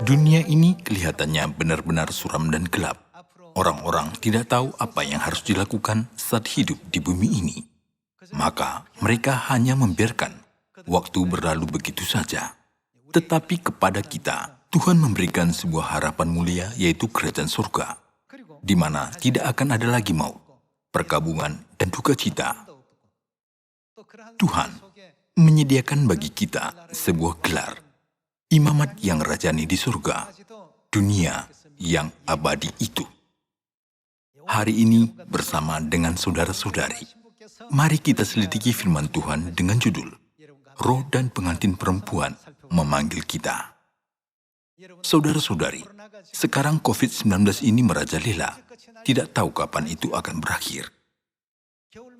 Dunia ini kelihatannya benar-benar suram dan gelap. Orang-orang tidak tahu apa yang harus dilakukan saat hidup di bumi ini. Maka mereka hanya membiarkan waktu berlalu begitu saja. Tetapi kepada kita, Tuhan memberikan sebuah harapan mulia, yaitu kerajaan surga, di mana tidak akan ada lagi maut, perkabungan, dan duka cita. Tuhan menyediakan bagi kita sebuah gelar, imamat yang rajani di surga, dunia yang abadi itu. Hari ini bersama dengan saudara-saudari, mari kita selidiki firman Tuhan dengan judul, Roh dan Pengantin Perempuan Memanggil Kita. Saudara-saudari, sekarang COVID-19 ini merajalela, tidak tahu kapan itu akan berakhir.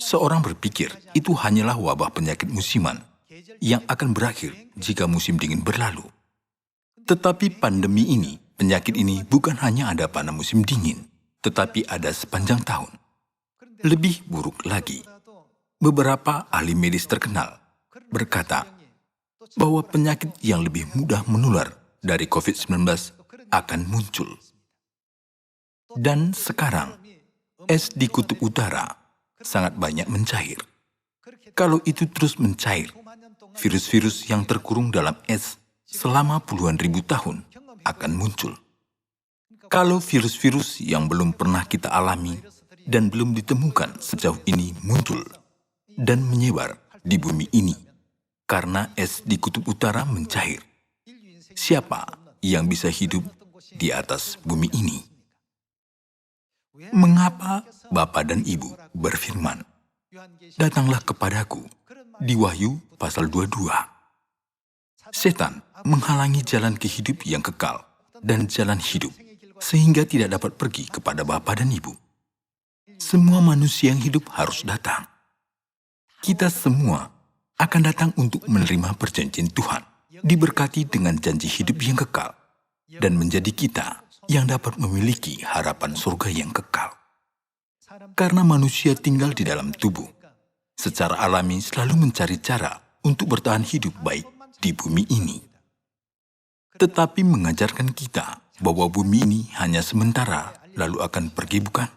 Seorang berpikir itu hanyalah wabah penyakit musiman yang akan berakhir jika musim dingin berlalu. Tetapi pandemi ini, penyakit ini bukan hanya ada pada musim dingin, tetapi ada sepanjang tahun. Lebih buruk lagi, beberapa ahli medis terkenal berkata bahwa penyakit yang lebih mudah menular dari COVID-19 akan muncul. Dan sekarang, es di kutub utara sangat banyak mencair. Kalau itu terus mencair, virus-virus yang terkurung dalam es selama puluhan ribu tahun akan muncul. Kalau virus-virus yang belum pernah kita alami dan belum ditemukan sejauh ini muncul dan menyebar di bumi ini karena es di kutub utara mencair, siapa yang bisa hidup di atas bumi ini? Mengapa Bapa dan Ibu berfirman, "Datanglah kepadaku," di Wahyu pasal 22. Setan menghalangi jalan ke hidup yang kekal dan jalan hidup, sehingga tidak dapat pergi kepada Bapa dan Ibu. Semua manusia yang hidup harus datang. Kita semua akan datang untuk menerima perjanjian Tuhan, diberkati dengan janji hidup yang kekal, dan menjadi kita yang dapat memiliki harapan surga yang kekal. Karena manusia tinggal di dalam tubuh, secara alami selalu mencari cara untuk bertahan hidup baik di bumi ini. Tetapi mengajarkan kita bahwa bumi ini hanya sementara, lalu akan pergi, bukan?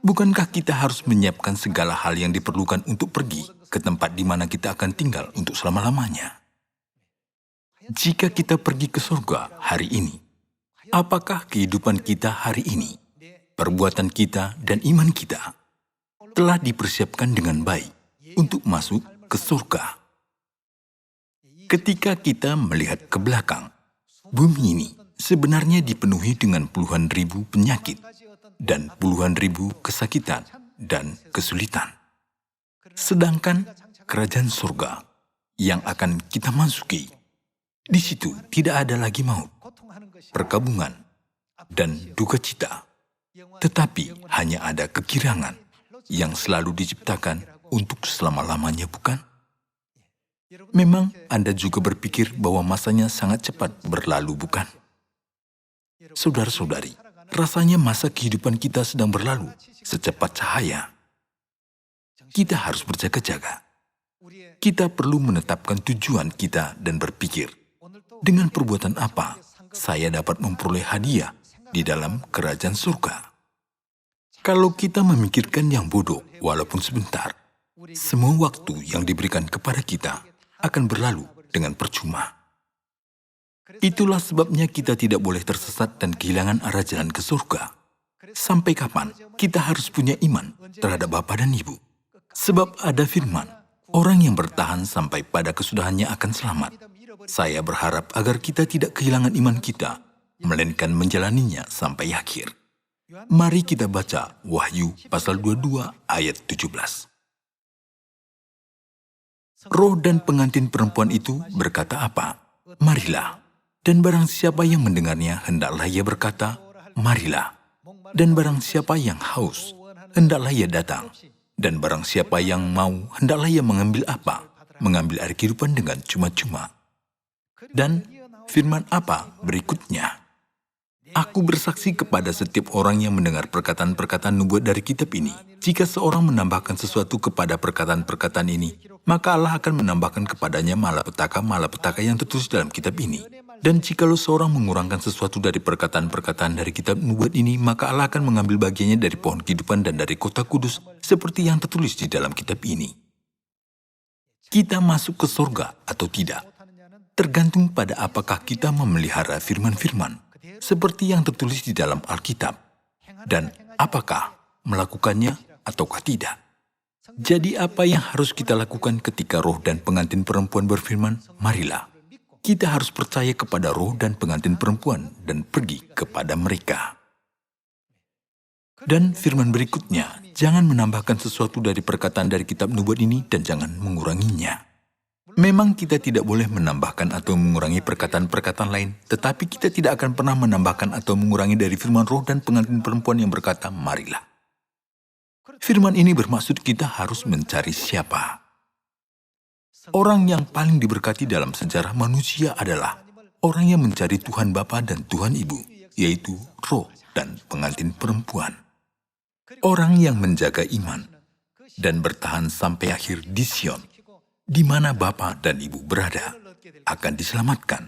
Bukankah kita harus menyiapkan segala hal yang diperlukan untuk pergi ke tempat di mana kita akan tinggal untuk selama-lamanya? Jika kita pergi ke surga hari ini, apakah kehidupan kita hari ini, perbuatan kita dan iman kita telah dipersiapkan dengan baik untuk masuk ke surga? Ketika kita melihat ke belakang, bumi ini sebenarnya dipenuhi dengan puluhan ribu penyakit dan puluhan ribu kesakitan dan kesulitan. Sedangkan kerajaan surga yang akan kita masuki, di situ tidak ada lagi maut, perkabungan, dan duka cita. Tetapi hanya ada kegirangan yang selalu diciptakan untuk selama-lamanya, bukan? Memang Anda juga berpikir bahwa masanya sangat cepat berlalu, bukan? Saudara-saudari, rasanya masa kehidupan kita sedang berlalu secepat cahaya. Kita harus berjaga-jaga. Kita perlu menetapkan tujuan kita dan berpikir, dengan perbuatan apa saya dapat memperoleh hadiah di dalam kerajaan surga? Kalau kita memikirkan yang bodoh walaupun sebentar, semua waktu yang diberikan kepada kita akan berlalu dengan percuma. Itulah sebabnya kita tidak boleh tersesat dan kehilangan arah jalan ke surga. Sampai kapan kita harus punya iman terhadap Bapa dan Ibu? Sebab ada firman, orang yang bertahan sampai pada kesudahannya akan selamat. Saya berharap agar kita tidak kehilangan iman kita, melainkan menjalaninya sampai akhir. Mari kita baca Wahyu pasal 22 ayat 17. Roh dan pengantin perempuan itu berkata apa? Marilah. Dan barang siapa yang mendengarnya, hendaklah ia berkata, marilah. Dan barang siapa yang haus, hendaklah ia datang. Dan barang siapa yang mau, hendaklah ia mengambil apa? Mengambil air kehidupan dengan cuma-cuma. Dan firman apa berikutnya? Aku bersaksi kepada setiap orang yang mendengar perkataan-perkataan nubuat dari kitab ini. Jika seorang menambahkan sesuatu kepada perkataan-perkataan ini, maka Allah akan menambahkan kepadanya malapetaka-malapetaka yang tertulis dalam kitab ini. Dan jikalau seorang mengurangkan sesuatu dari perkataan-perkataan dari kitab nubuat ini, maka Allah akan mengambil bagiannya dari pohon kehidupan dan dari kota kudus, seperti yang tertulis di dalam kitab ini. Kita masuk ke sorga atau tidak, tergantung pada apakah kita memelihara firman-firman, seperti yang tertulis di dalam Alkitab, dan apakah melakukannya ataukah tidak. Jadi apa yang harus kita lakukan ketika roh dan pengantin perempuan berfirman, marilah. Kita harus percaya kepada roh dan pengantin perempuan dan pergi kepada mereka. Dan firman berikutnya, jangan menambahkan sesuatu dari perkataan dari kitab nubuat ini dan jangan menguranginya. Memang kita tidak boleh menambahkan atau mengurangi perkataan-perkataan lain, tetapi kita tidak akan pernah menambahkan atau mengurangi dari firman roh dan pengantin perempuan yang berkata, marilah. Firman ini bermaksud kita harus mencari siapa. Orang yang paling diberkati dalam sejarah manusia adalah orang yang mencari Tuhan Bapa dan Tuhan Ibu, yaitu roh dan pengantin perempuan. Orang yang menjaga iman dan bertahan sampai akhir di Sion, di mana Bapa dan Ibu berada, akan diselamatkan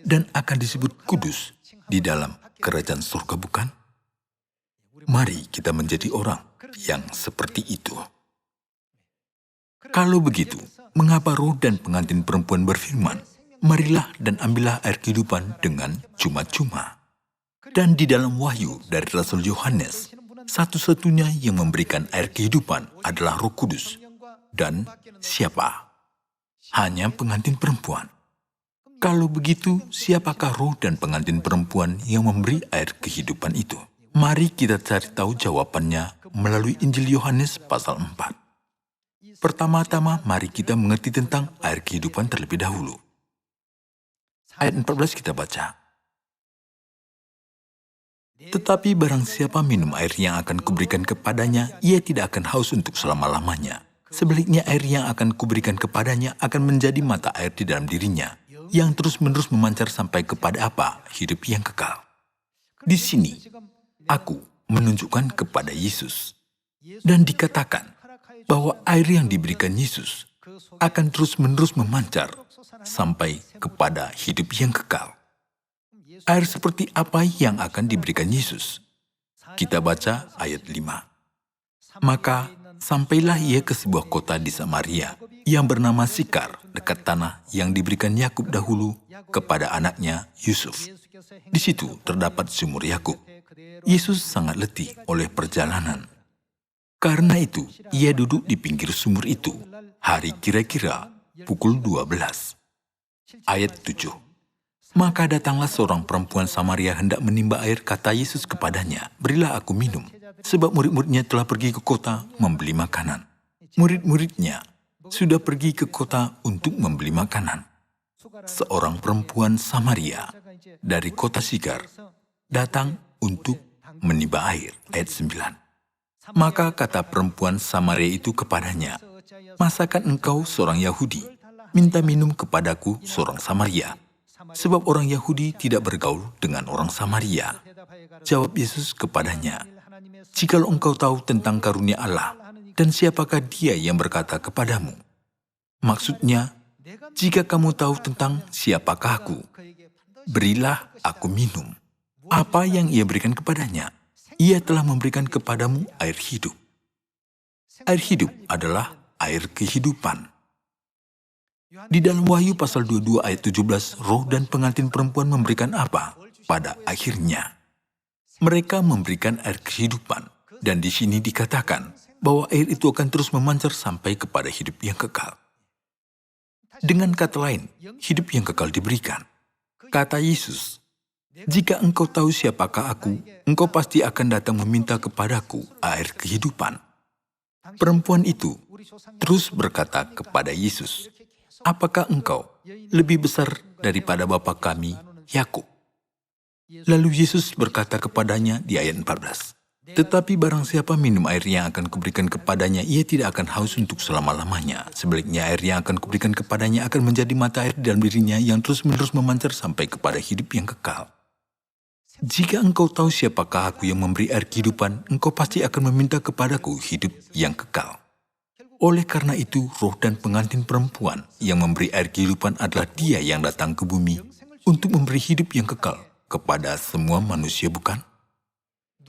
dan akan disebut kudus di dalam kerajaan surga, bukan? Mari kita menjadi orang yang seperti itu. Kalau begitu, mengapa roh dan pengantin perempuan berfirman, marilah dan ambillah air kehidupan dengan cuma-cuma? Dan di dalam wahyu dari Rasul Yohanes, satu-satunya yang memberikan air kehidupan adalah Roh Kudus. Dan siapa? Hanya pengantin perempuan. Kalau begitu, siapakah roh dan pengantin perempuan yang memberi air kehidupan itu? Mari kita cari tahu jawabannya melalui Injil Yohanes pasal 4. Pertama-tama, mari kita mengerti tentang air kehidupan terlebih dahulu. Ayat 14 kita baca. Tetapi barang siapa minum air yang akan kuberikan kepadanya, ia tidak akan haus untuk selama-lamanya. Sebaliknya air yang akan kuberikan kepadanya akan menjadi mata air di dalam dirinya, yang terus-menerus memancar sampai kepada apa? Hidup yang kekal. Di sini, aku menunjukkan kepada Yesus. Dan dikatakan bahwa air yang diberikan Yesus akan terus-menerus memancar sampai kepada hidup yang kekal. Air seperti apa yang akan diberikan Yesus? Kita baca ayat 5. Maka sampailah ia ke sebuah kota di Samaria yang bernama Sikar, dekat tanah yang diberikan Yakub dahulu kepada anaknya Yusuf. Di situ terdapat sumur Yakub. Yesus sangat letih oleh perjalanan. Karena itu, ia duduk di pinggir sumur itu, hari kira-kira pukul 12. Ayat 7. Maka datanglah seorang perempuan Samaria hendak menimba air, kata Yesus kepadanya, berilah aku minum, sebab murid-muridnya telah pergi ke kota membeli makanan. Murid-muridnya sudah pergi ke kota untuk membeli makanan. Seorang perempuan Samaria dari kota Sikar datang untuk menimba air. Ayat 9. Maka kata perempuan Samaria itu kepadanya, masakan engkau seorang Yahudi, minta minum kepadaku seorang Samaria? Sebab orang Yahudi tidak bergaul dengan orang Samaria. Jawab Yesus kepadanya, jikalau engkau tahu tentang karunia Allah, dan siapakah dia yang berkata kepadamu? Maksudnya, jika kamu tahu tentang siapakah aku, berilah aku minum. Apa yang ia berikan kepadanya? Ia telah memberikan kepadamu air hidup. Air hidup adalah air kehidupan. Di dalam Wahyu pasal 22 ayat 17, roh dan pengantin perempuan memberikan apa? Pada akhirnya, mereka memberikan air kehidupan. Dan di sini dikatakan bahwa air itu akan terus memancar sampai kepada hidup yang kekal. Dengan kata lain, hidup yang kekal diberikan. Kata Yesus, jika engkau tahu siapakah aku, engkau pasti akan datang meminta kepadaku air kehidupan. Perempuan itu terus berkata kepada Yesus, apakah engkau lebih besar daripada bapa kami, Yakub? Lalu Yesus berkata kepadanya di ayat 14, tetapi barang siapa minum air yang akan kuberikan kepadanya, ia tidak akan haus untuk selama-lamanya. Sebaliknya air yang akan kuberikan kepadanya akan menjadi mata air di dalam dirinya yang terus-menerus memancar sampai kepada hidup yang kekal. Jika engkau tahu siapakah aku yang memberi air kehidupan, engkau pasti akan meminta kepadaku hidup yang kekal. Oleh karena itu, roh dan pengantin perempuan yang memberi air kehidupan adalah dia yang datang ke bumi untuk memberi hidup yang kekal kepada semua manusia, bukan?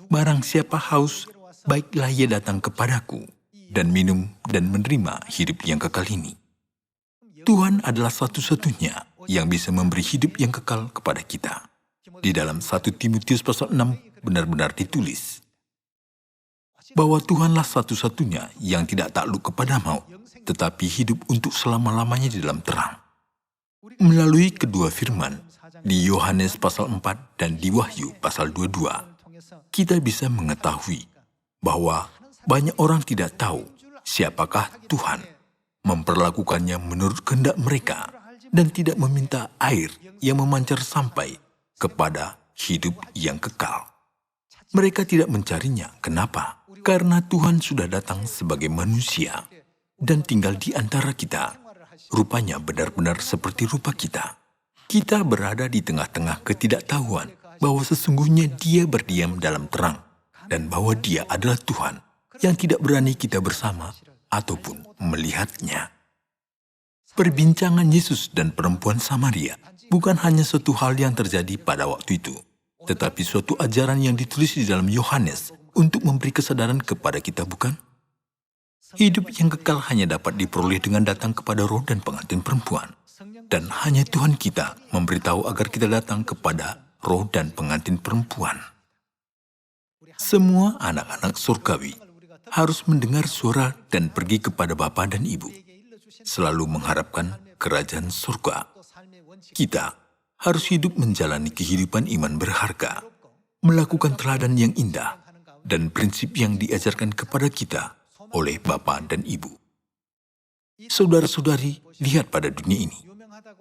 Barang siapa haus, baiklah ia datang kepadaku dan minum dan menerima hidup yang kekal ini. Tuhan adalah satu-satunya yang bisa memberi hidup yang kekal kepada kita. Di dalam 1 Timotius pasal 6 benar-benar ditulis bahwa Tuhanlah satu-satunya yang tidak takluk kepada maut, tetapi hidup untuk selama-lamanya di dalam terang. Melalui kedua firman, di Yohanes pasal 4 dan di Wahyu pasal 22, kita bisa mengetahui bahwa banyak orang tidak tahu siapakah Tuhan, memperlakukannya menurut kehendak mereka, dan tidak meminta air yang memancar sampai kepada hidup yang kekal. Mereka tidak mencarinya. Kenapa? Karena Tuhan sudah datang sebagai manusia dan tinggal di antara kita. Rupanya benar-benar seperti rupa kita. Kita berada di tengah-tengah ketidaktahuan bahwa sesungguhnya Dia berdiam dalam terang dan bahwa Dia adalah Tuhan yang tidak berani kita bersama ataupun melihatnya. Perbincangan Yesus dan perempuan Samaria bukan hanya suatu hal yang terjadi pada waktu itu, tetapi suatu ajaran yang ditulis di dalam Yohanes untuk memberi kesadaran kepada kita, bukan? Hidup yang kekal hanya dapat diperoleh dengan datang kepada roh dan pengantin perempuan. Dan hanya Tuhan kita memberitahu agar kita datang kepada roh dan pengantin perempuan. Semua anak-anak surgawi harus mendengar suara dan pergi kepada Bapa dan Ibu, selalu mengharapkan kerajaan surga. Kita harus hidup menjalani kehidupan iman berharga, melakukan teladan yang indah, dan prinsip yang diajarkan kepada kita oleh Bapa dan Ibu. Saudara-saudari, lihat pada dunia ini.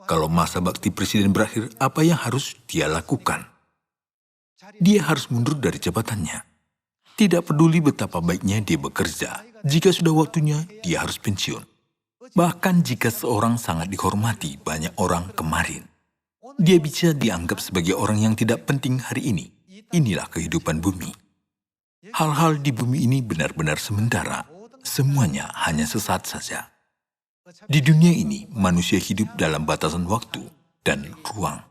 Kalau masa bakti presiden berakhir, apa yang harus dia lakukan? Dia harus mundur dari jabatannya. Tidak peduli betapa baiknya dia bekerja, jika sudah waktunya, dia harus pensiun. Bahkan jika seorang sangat dihormati banyak orang kemarin, dia bisa dianggap sebagai orang yang tidak penting hari ini. Inilah kehidupan bumi. Hal-hal di bumi ini benar-benar sementara. Semuanya hanya sesaat saja. Di dunia ini, manusia hidup dalam batasan waktu dan ruang.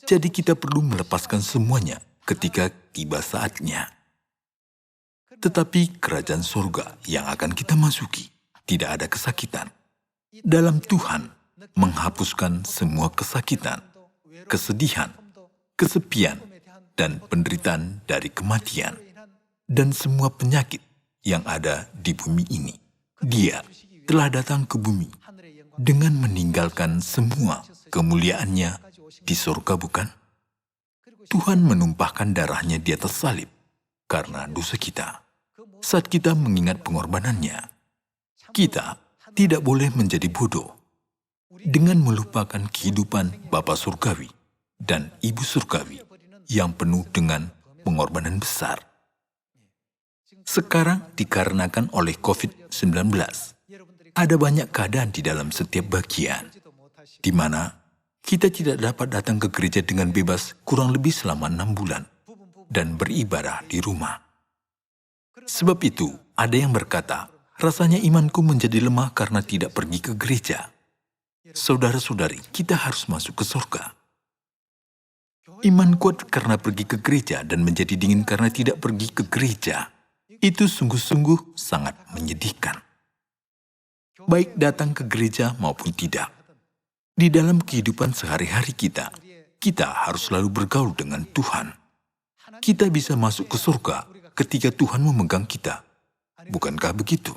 Jadi kita perlu melepaskan semuanya ketika tiba saatnya. Tetapi kerajaan surga yang akan kita masuki tidak ada kesakitan. Dalam Tuhan, menghapuskan semua kesakitan, kesedihan, kesepian, dan penderitaan dari kematian, dan semua penyakit yang ada di bumi ini. Dia telah datang ke bumi dengan meninggalkan semua kemuliaannya di surga, bukan? Tuhan menumpahkan darahnya di atas salib karena dosa kita. Saat kita mengingat pengorbanannya, kita tidak boleh menjadi bodoh dengan melupakan kehidupan Bapa Surgawi dan Ibu Surgawi yang penuh dengan pengorbanan besar. Sekarang dikarenakan oleh COVID-19, ada banyak keadaan di dalam setiap bagian, di mana kita tidak dapat datang ke gereja dengan bebas kurang lebih selama 6 bulan dan beribadah di rumah. Sebab itu, ada yang berkata, rasanya imanku menjadi lemah karena tidak pergi ke gereja. Saudara-saudari, kita harus masuk ke surga. Iman kuat karena pergi ke gereja dan menjadi dingin karena tidak pergi ke gereja. Itu sungguh-sungguh sangat menyedihkan. Baik datang ke gereja maupun tidak. Di dalam kehidupan sehari-hari kita harus selalu bergaul dengan Tuhan. Kita bisa masuk ke surga ketika Tuhan memegang kita. Bukankah begitu?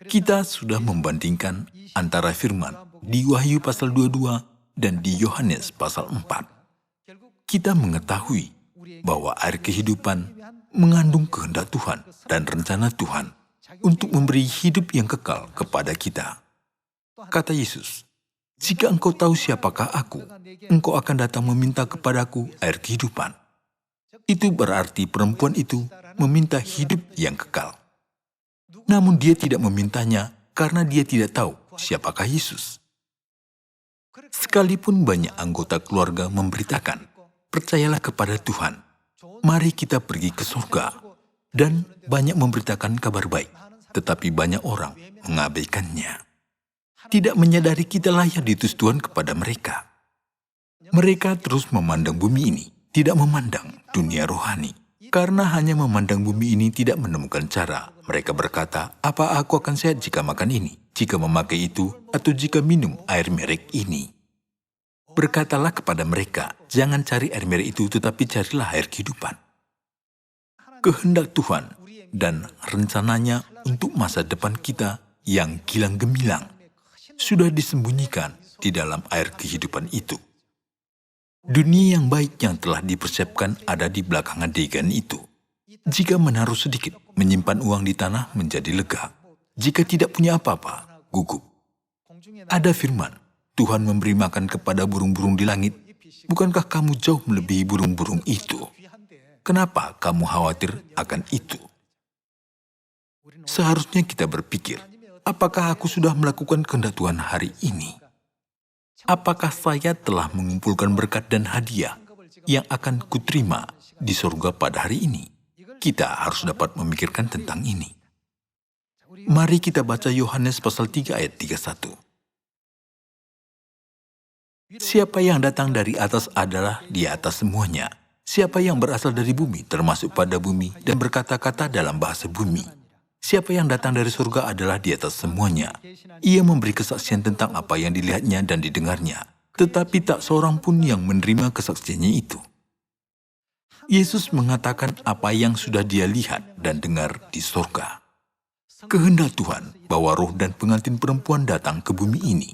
Kita sudah membandingkan antara firman di Wahyu pasal 22 dan di Yohanes pasal 4. Kita mengetahui bahwa air kehidupan mengandung kehendak Tuhan dan rencana Tuhan untuk memberi hidup yang kekal kepada kita. Kata Yesus, "Jika engkau tahu siapakah aku, engkau akan datang meminta kepadaku air kehidupan." Itu berarti perempuan itu meminta hidup yang kekal. Namun dia tidak memintanya karena dia tidak tahu siapakah Yesus. Sekalipun banyak anggota keluarga memberitakan, "Percayalah kepada Tuhan, mari kita pergi ke surga," dan banyak memberitakan kabar baik, tetapi banyak orang mengabaikannya. Tidak menyadari kita layak diutus Tuhan kepada mereka. Mereka terus memandang bumi ini, tidak memandang dunia rohani. Karena hanya memandang bumi ini tidak menemukan cara. Mereka berkata, apa aku akan sehat jika makan ini, jika memakai itu, atau jika minum air merek ini? Berkatalah kepada mereka, jangan cari air merek itu, tetapi carilah air kehidupan. Kehendak Tuhan dan rencananya untuk masa depan kita yang gilang gemilang sudah disembunyikan di dalam air kehidupan itu. Dunia yang baik yang telah dipersiapkan ada di belakang adegan itu. Jika menaruh sedikit, menyimpan uang di tanah menjadi lega. Jika tidak punya apa-apa, gugup. Ada firman, Tuhan memberi makan kepada burung-burung di langit. Bukankah kamu jauh melebihi burung-burung itu? Kenapa kamu khawatir akan itu? Seharusnya kita berpikir, apakah aku sudah melakukan kehendak Tuhan hari ini? Apakah saya telah mengumpulkan berkat dan hadiah yang akan kuterima di surga pada hari ini? Kita harus dapat memikirkan tentang ini. Mari kita baca Yohanes pasal 3 ayat 31. Siapa yang datang dari atas adalah di atas semuanya. Siapa yang berasal dari bumi termasuk pada bumi dan berkata-kata dalam bahasa bumi. Siapa yang datang dari surga adalah di atas semuanya. Ia memberi kesaksian tentang apa yang dilihatnya dan didengarnya, tetapi tak seorang pun yang menerima kesaksiannya itu. Yesus mengatakan apa yang sudah dia lihat dan dengar di surga. Kehendak Tuhan bahwa roh dan pengantin perempuan datang ke bumi ini,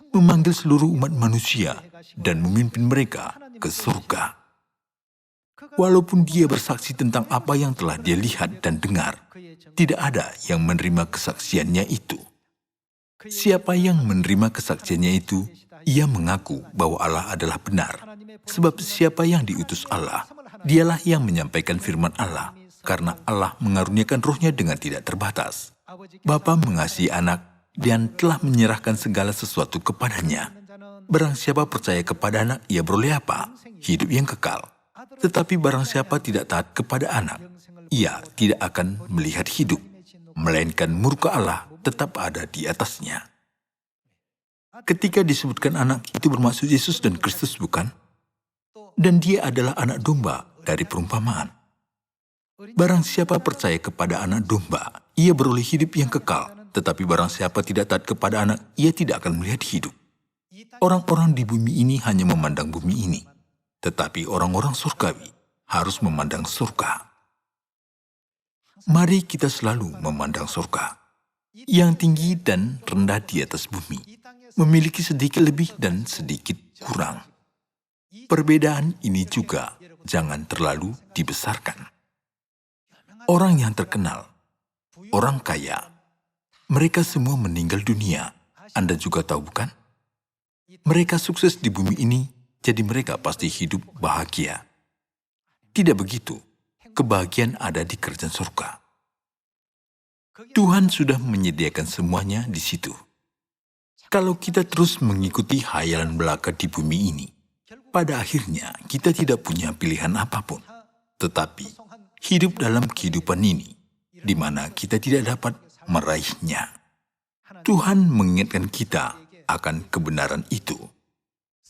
memanggil seluruh umat manusia dan memimpin mereka ke surga. Walaupun dia bersaksi tentang apa yang telah dia lihat dan dengar, tidak ada yang menerima kesaksiannya itu. Siapa yang menerima kesaksiannya itu, ia mengaku bahwa Allah adalah benar. Sebab siapa yang diutus Allah, dialah yang menyampaikan firman Allah, karena Allah mengaruniakan rohnya dengan tidak terbatas. Bapa mengasihi anak dan telah menyerahkan segala sesuatu kepadanya. Barang siapa percaya kepada anak, ia beroleh apa? Hidup yang kekal. Tetapi barang siapa tidak taat kepada anak, ia tidak akan melihat hidup, melainkan murka Allah tetap ada di atasnya. Ketika disebutkan anak, itu bermaksud Yesus dan Kristus, bukan? Dan dia adalah anak domba dari perumpamaan. Barang siapa percaya kepada anak domba, ia beroleh hidup yang kekal. Tetapi barang siapa tidak taat kepada anak, ia tidak akan melihat hidup. Orang-orang di bumi ini hanya memandang bumi ini. Tetapi orang-orang surgawi harus memandang surga. Mari kita selalu memandang surga. Yang tinggi dan rendah di atas bumi. Memiliki sedikit lebih dan sedikit kurang. Perbedaan ini juga jangan terlalu dibesarkan. Orang yang terkenal, orang kaya, mereka semua meninggal dunia. Anda juga tahu, bukan? Mereka sukses di bumi ini, jadi mereka pasti hidup bahagia. Tidak begitu. Kebahagiaan ada di kerajaan surga. Tuhan sudah menyediakan semuanya di situ. Kalau kita terus mengikuti hayalan belaka di bumi ini, pada akhirnya kita tidak punya pilihan apapun. Tetapi hidup dalam kehidupan ini, di mana kita tidak dapat meraihnya. Tuhan mengingatkan kita akan kebenaran itu.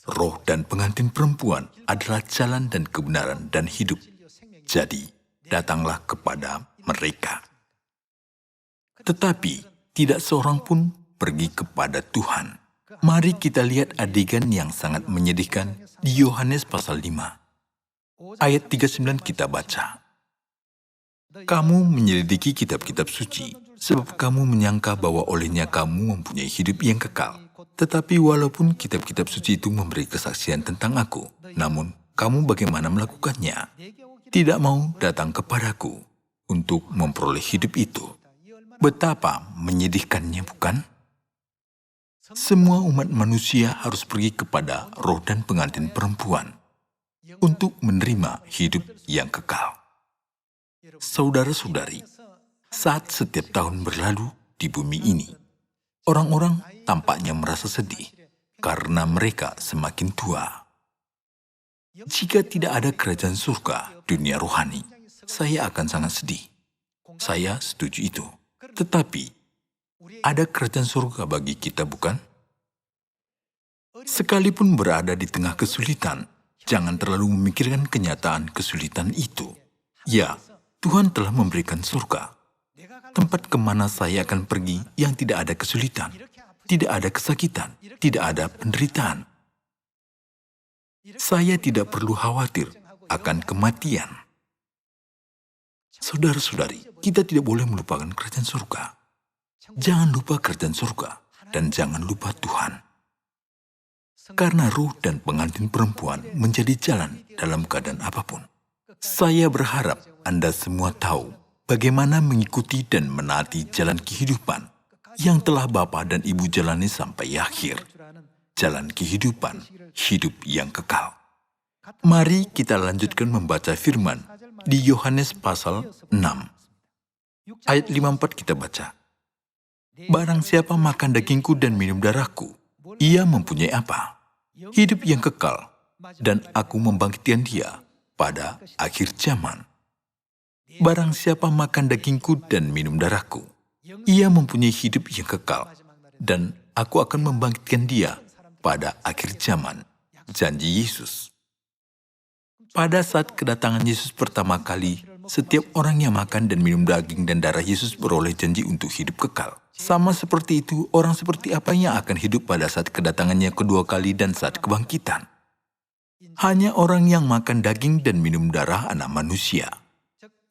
Roh dan pengantin perempuan adalah jalan dan kebenaran dan hidup. Jadi, datanglah kepada mereka. Tetapi, tidak seorang pun pergi kepada Tuhan. Mari kita lihat adegan yang sangat menyedihkan di Yohanes pasal 5. Ayat 39 kita baca. Kamu menyelidiki kitab-kitab suci, sebab kamu menyangka bahwa olehnya kamu mempunyai hidup yang kekal. Tetapi walaupun kitab-kitab suci itu memberi kesaksian tentang aku, namun kamu bagaimana melakukannya? Tidak mau datang kepadaku untuk memperoleh hidup itu. Betapa menyedihkannya, bukan? Semua umat manusia harus pergi kepada roh dan pengantin perempuan untuk menerima hidup yang kekal. Saudara-saudari, saat setiap tahun berlalu di bumi ini, orang-orang tampaknya merasa sedih karena mereka semakin tua. Jika tidak ada kerajaan surga, dunia rohani, saya akan sangat sedih. Saya setuju itu. Tetapi, ada kerajaan surga bagi kita, bukan? Sekalipun berada di tengah kesulitan, jangan terlalu memikirkan kenyataan kesulitan itu. Ya, Tuhan telah memberikan surga. Tempat kemana saya akan pergi yang tidak ada kesulitan, tidak ada kesakitan, tidak ada penderitaan. Saya tidak perlu khawatir akan kematian. Saudara-saudari, kita tidak boleh melupakan kerajaan surga. Jangan lupa kerajaan surga dan jangan lupa Tuhan. Karena Ruh dan pengantin perempuan menjadi jalan dalam keadaan apapun. Saya berharap Anda semua tahu bagaimana mengikuti dan menaati jalan kehidupan yang telah Bapa dan Ibu jalani sampai akhir. Jalan kehidupan, hidup yang kekal. Mari kita lanjutkan membaca firman di Yohanes pasal 6. Ayat 54 kita baca. Barang siapa makan dagingku dan minum darahku, ia mempunyai apa? Hidup yang kekal, dan aku membangkitkan dia pada akhir zaman. Barang siapa makan dagingku dan minum darahku, ia mempunyai hidup yang kekal, dan aku akan membangkitkan dia pada akhir zaman. Janji Yesus. Pada saat kedatangan Yesus pertama kali, setiap orang yang makan dan minum daging dan darah Yesus beroleh janji untuk hidup kekal. Sama seperti itu, orang seperti apa yang akan hidup pada saat kedatangannya kedua kali dan saat kebangkitan? Hanya orang yang makan daging dan minum darah anak manusia,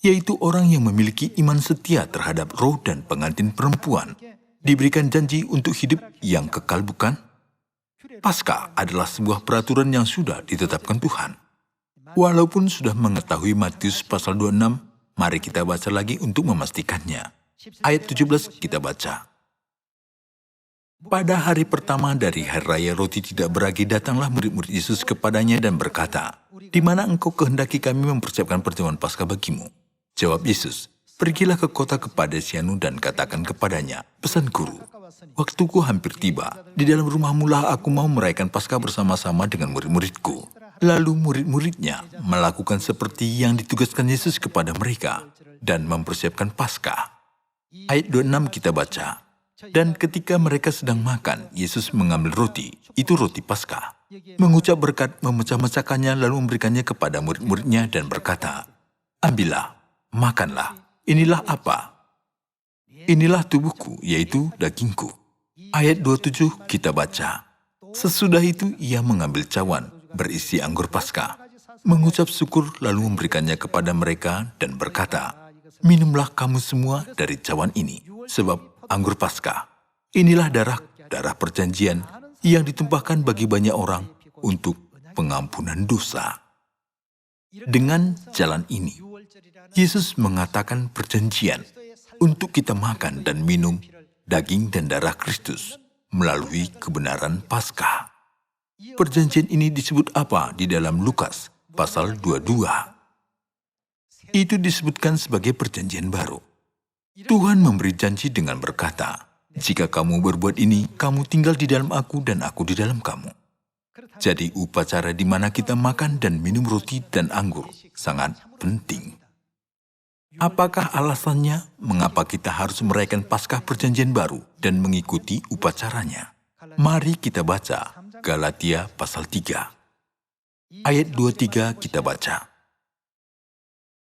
yaitu orang yang memiliki iman setia terhadap Roh dan pengantin perempuan, diberikan janji untuk hidup yang kekal, bukan? Paskah adalah sebuah peraturan yang sudah ditetapkan Tuhan. Walaupun sudah mengetahui Matius pasal 26, mari kita baca lagi untuk memastikannya. Ayat 17 kita baca. Pada hari pertama dari hari raya roti tidak beragi, datanglah murid-murid Yesus kepadanya dan berkata, "Di mana engkau kehendaki kami mempersiapkan perjamuan Paskah bagimu?" Jawab Yesus, "Pergilah ke kota kepada Sianu dan katakan kepadanya, pesan guru, waktuku hampir tiba. Di dalam rumahmu lah aku mau merayakan Paskah bersama-sama dengan murid-muridku." Lalu murid-muridnya melakukan seperti yang ditugaskan Yesus kepada mereka dan mempersiapkan Paskah. Ayat 26 kita baca, "Dan ketika mereka sedang makan, Yesus mengambil roti, itu roti Paskah. Mengucap berkat, memecah-mecahkannya lalu memberikannya kepada murid-muridnya dan berkata, 'Ambillah, makanlah, inilah apa? Inilah tubuhku, yaitu dagingku.'" Ayat 27 kita baca, "Sesudah itu ia mengambil cawan, berisi anggur Paskah, mengucap syukur lalu memberikannya kepada mereka dan berkata, 'Minumlah kamu semua dari cawan ini, sebab anggur Paskah, inilah darah perjanjian yang ditumpahkan bagi banyak orang untuk pengampunan dosa.'" Dengan jalan ini, Yesus mengatakan perjanjian untuk kita makan dan minum daging dan darah Kristus melalui kebenaran Paskah. Perjanjian ini disebut apa di dalam Lukas pasal 22? Itu disebutkan sebagai perjanjian baru. Tuhan memberi janji dengan berkata, "Jika kamu berbuat ini, kamu tinggal di dalam aku dan aku di dalam kamu." Jadi upacara di mana kita makan dan minum roti dan anggur sangat penting. Apakah alasannya mengapa kita harus merayakan Paskah perjanjian baru dan mengikuti upacaranya? Mari kita baca Galatia pasal 3. Ayat 23 kita baca.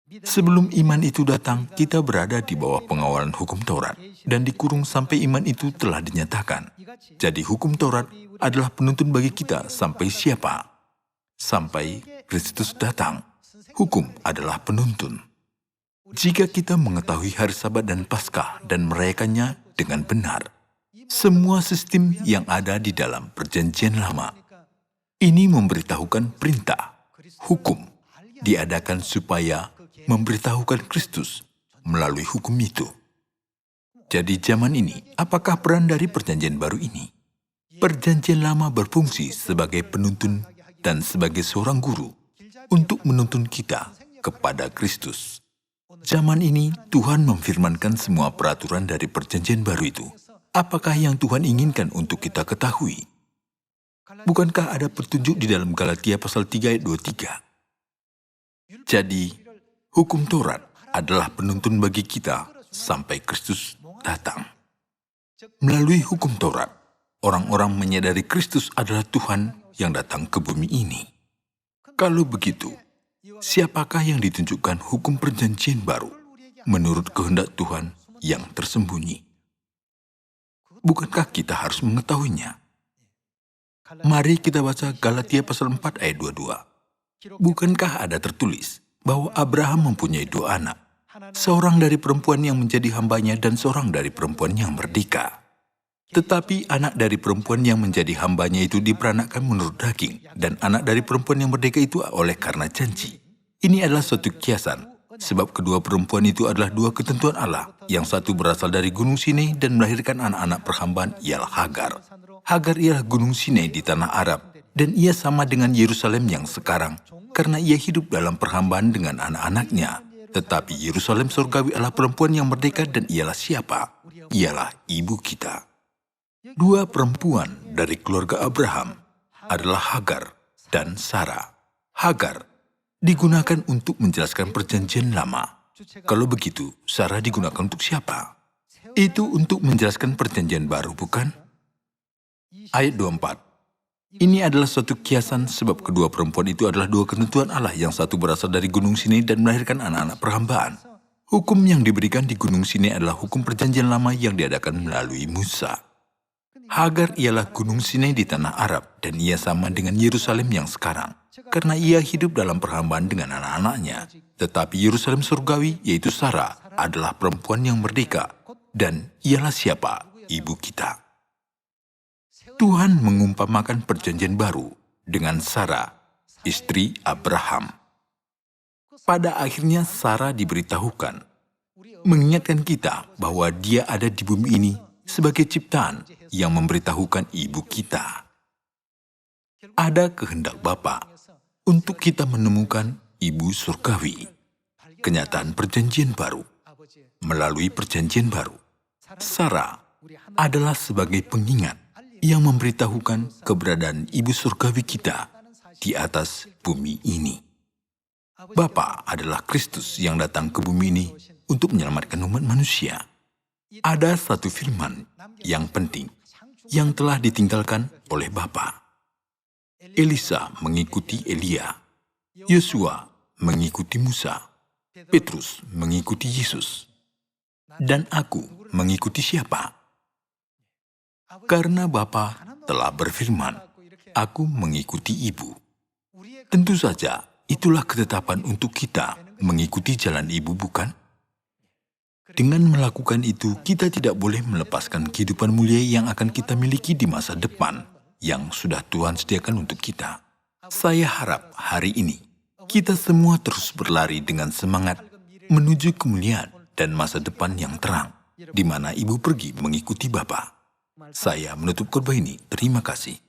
"Sebelum iman itu datang, kita berada di bawah pengawalan hukum Taurat dan dikurung sampai iman itu telah dinyatakan. Jadi hukum Taurat adalah penuntun bagi kita sampai siapa? Sampai Kristus datang. Hukum adalah penuntun. Jika kita mengetahui hari Sabat dan Paskah dan merayakannya dengan benar, semua sistem yang ada di dalam perjanjian lama ini memberitahukan perintah, hukum, diadakan supaya memberitahukan Kristus melalui hukum itu. Jadi zaman ini, apakah peran dari perjanjian baru ini? Perjanjian lama berfungsi sebagai penuntun dan sebagai seorang guru untuk menuntun kita kepada Kristus. Zaman ini, Tuhan memfirmankan semua peraturan dari perjanjian baru itu. Apakah yang Tuhan inginkan untuk kita ketahui? Bukankah ada petunjuk di dalam Galatia pasal 3 ayat 23? Jadi, hukum Taurat adalah penuntun bagi kita sampai Kristus datang. Melalui hukum Taurat, orang-orang menyadari Kristus adalah Tuhan yang datang ke bumi ini. Kalau begitu, siapakah yang ditunjukkan hukum perjanjian baru menurut kehendak Tuhan yang tersembunyi? Bukankah kita harus mengetahuinya? Mari kita baca Galatia pasal 4 ayat 22. Bukankah ada tertulis bahwa Abraham mempunyai 2 anak, seorang dari perempuan yang menjadi hambanya dan seorang dari perempuan yang merdeka. Tetapi anak dari perempuan yang menjadi hambanya itu diperanakkan menurut daging, dan anak dari perempuan yang merdeka itu oleh karena janji. Ini adalah suatu kiasan, sebab kedua perempuan itu adalah 2 ketentuan Allah. Yang satu berasal dari Gunung Sinai dan melahirkan anak-anak perhambaan ialah Hagar. Hagar ialah Gunung Sinai di tanah Arab, dan ia sama dengan Yerusalem yang sekarang, karena ia hidup dalam perhambaan dengan anak-anaknya. Tetapi Yerusalem surgawi adalah perempuan yang merdeka, dan ialah siapa? Ialah ibu kita. 2 perempuan dari keluarga Abraham adalah Hagar dan Sarah. Hagar digunakan untuk menjelaskan perjanjian lama. Kalau begitu, Sarah digunakan untuk siapa? Itu untuk menjelaskan perjanjian baru, bukan? Ayat 24. Ini adalah suatu kiasan sebab kedua perempuan itu adalah 2 ketentuan Allah, yang satu berasal dari Gunung Sinai dan melahirkan anak-anak perhambaan. Hukum yang diberikan di Gunung Sinai adalah hukum perjanjian lama yang diadakan melalui Musa. Hagar ialah Gunung Sinai di tanah Arab, dan ia sama dengan Yerusalem yang sekarang, karena ia hidup dalam perhambaan dengan anak-anaknya. Tetapi Yerusalem surgawi, yaitu Sarah, adalah perempuan yang merdeka, dan ialah siapa? Ibu kita. Tuhan mengumpamakan perjanjian baru dengan Sarah, istri Abraham. Pada akhirnya Sarah diberitahukan, mengingatkan kita bahwa dia ada di bumi ini sebagai ciptaan yang memberitahukan ibu kita. Ada kehendak Bapa untuk kita menemukan ibu surgawi. Kenyataan perjanjian baru. Melalui perjanjian baru, Sarah adalah sebagai pengingat yang memberitahukan keberadaan ibu surgawi kita di atas bumi ini. Bapa adalah Kristus yang datang ke bumi ini untuk menyelamatkan umat manusia. Ada satu firman yang penting yang telah ditinggalkan oleh Bapa. Elisa mengikuti Elia, Yosua mengikuti Musa, Petrus mengikuti Yesus, dan aku mengikuti siapa? Karena Bapa telah berfirman, aku mengikuti ibu. Tentu saja, itulah ketetapan untuk kita mengikuti jalan ibu, bukan? Dengan melakukan itu, kita tidak boleh melepaskan kehidupan mulia yang akan kita miliki di masa depan, yang sudah Tuhan sediakan untuk kita. Saya harap hari ini, kita semua terus berlari dengan semangat menuju kemuliaan dan masa depan yang terang, di mana ibu pergi mengikuti Bapa. Saya menutup khotbah ini. Terima kasih.